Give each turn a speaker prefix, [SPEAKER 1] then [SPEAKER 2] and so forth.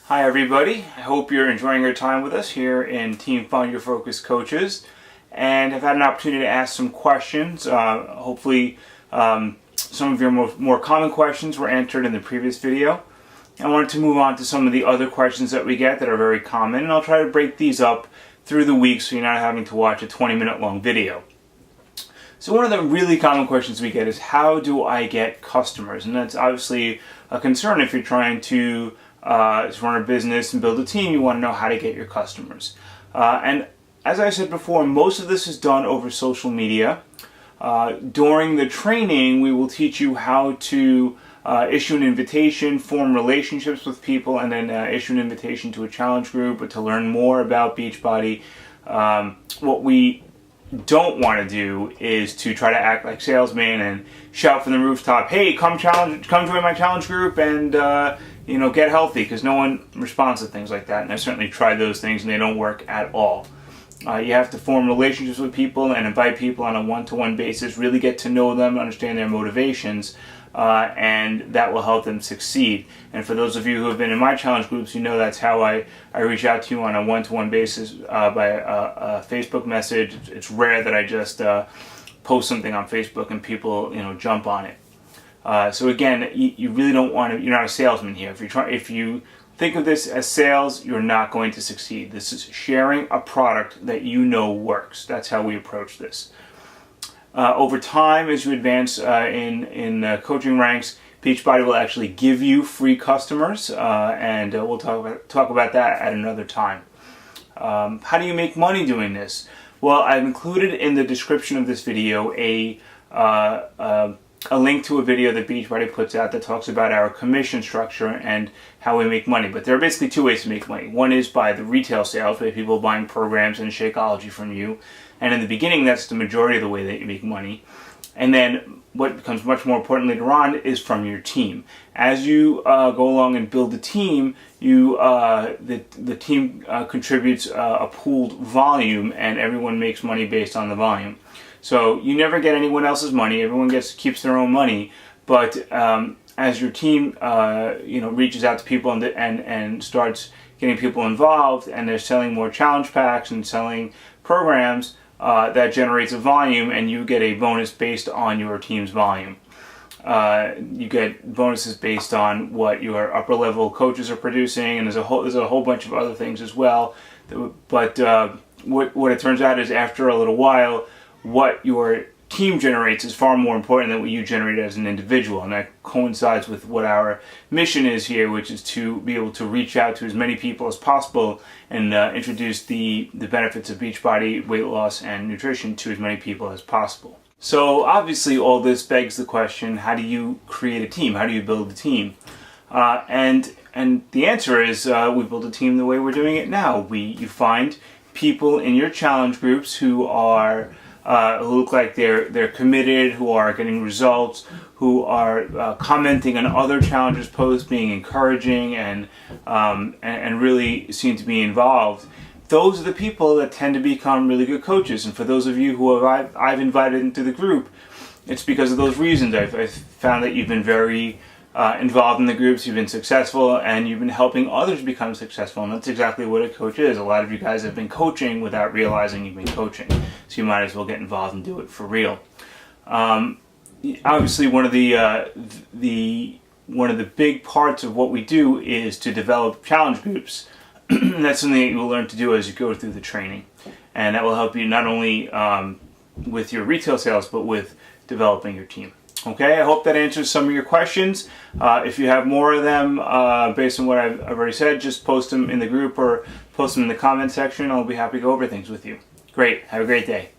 [SPEAKER 1] Hi everybody, I hope you're enjoying your time with us here in Team Find Your Focus Coaches, and have had an opportunity to ask some questions. Hopefully some of your more common questions were answered in the previous video. I wanted to move on to some of the other questions that we get that are very common, and I'll try to break these up through the week so you're not having to watch a 20-minute long video. So one of the really common questions we get is, how do I get customers? And that's obviously a concern if you're trying to run a business and build a team. You want to know how to get your customers. And as I said before, most of this is done over social media. During the training, we will teach you how to issue an invitation, form relationships with people, and then issue an invitation to a challenge group or to learn more about Beachbody. What we don't want to do is to try to act like salesmen and shout from the rooftop, "Hey, come join my challenge group and get healthy," because no one responds to things like that. And I've certainly tried those things and they don't work at all. You have to form relationships with people and invite people on a one-to-one basis, really get to know them, understand their motivations, and that will help them succeed. And for those of you who have been in my challenge groups, you know that's how I reach out to you on a one-to-one basis by a Facebook message. It's rare that I just post something on Facebook and people jump on it. So again, you really don't want to. You're not a salesman here. If you think of this as sales, you're not going to succeed. This is sharing a product that you know works. That's how we approach this. Over time, as you advance in coaching ranks, Beachbody will actually give you free customers, and we'll talk about that at another time. How do you make money doing this? Well, I've included in the description of this video a link to a video that Beachbody puts out that talks about our commission structure and how we make money. But there are basically two ways to make money. One is by the retail sales, by people buying programs and Shakeology from you. And in the beginning, that's the majority of the way that you make money. And then what becomes much more important later on is from your team. As you go along and build a team, the team contributes a pooled volume, and everyone makes money based on the volume. So you never get anyone else's money. Everyone keeps their own money. But as your team reaches out to people and starts getting people involved, and they're selling more challenge packs and selling programs, that generates a volume, and you get a bonus based on your team's volume. You get bonuses based on what your upper level coaches are producing, and there's a whole bunch of other things as well. But what it turns out is, after a little while, what your team generates is far more important than what you generate as an individual, and that coincides with what our mission is here, which is to be able to reach out to as many people as possible and introduce the benefits of Beachbody, weight loss, and nutrition to as many people as possible. So obviously all this begs the question, how do you create a team? How do you build a team? And the answer is, we build a team the way we're doing it now. You find people in your challenge groups who look like they're committed, who are getting results, who are commenting on other challenges posts, being encouraging, and really seem to be involved. Those are the people that tend to become really good coaches. And for those of you who I've invited into the group, it's because of those reasons. I've found that you've been very involved in the groups, you've been successful, and you've been helping others become successful. And that's exactly what a coach is. A lot of you guys have been coaching without realizing you've been coaching. So you might as well get involved and do it for real. Obviously, one of the big parts of what we do is to develop challenge groups. That's something that you will learn to do as you go through the training. And that will help you not only with your retail sales, but with developing your team. Okay, I hope that answers some of your questions. If you have more of them based on what I've already said, just post them in the group or post them in the comment section. I'll be happy to go over things with you. Great. Have a great day.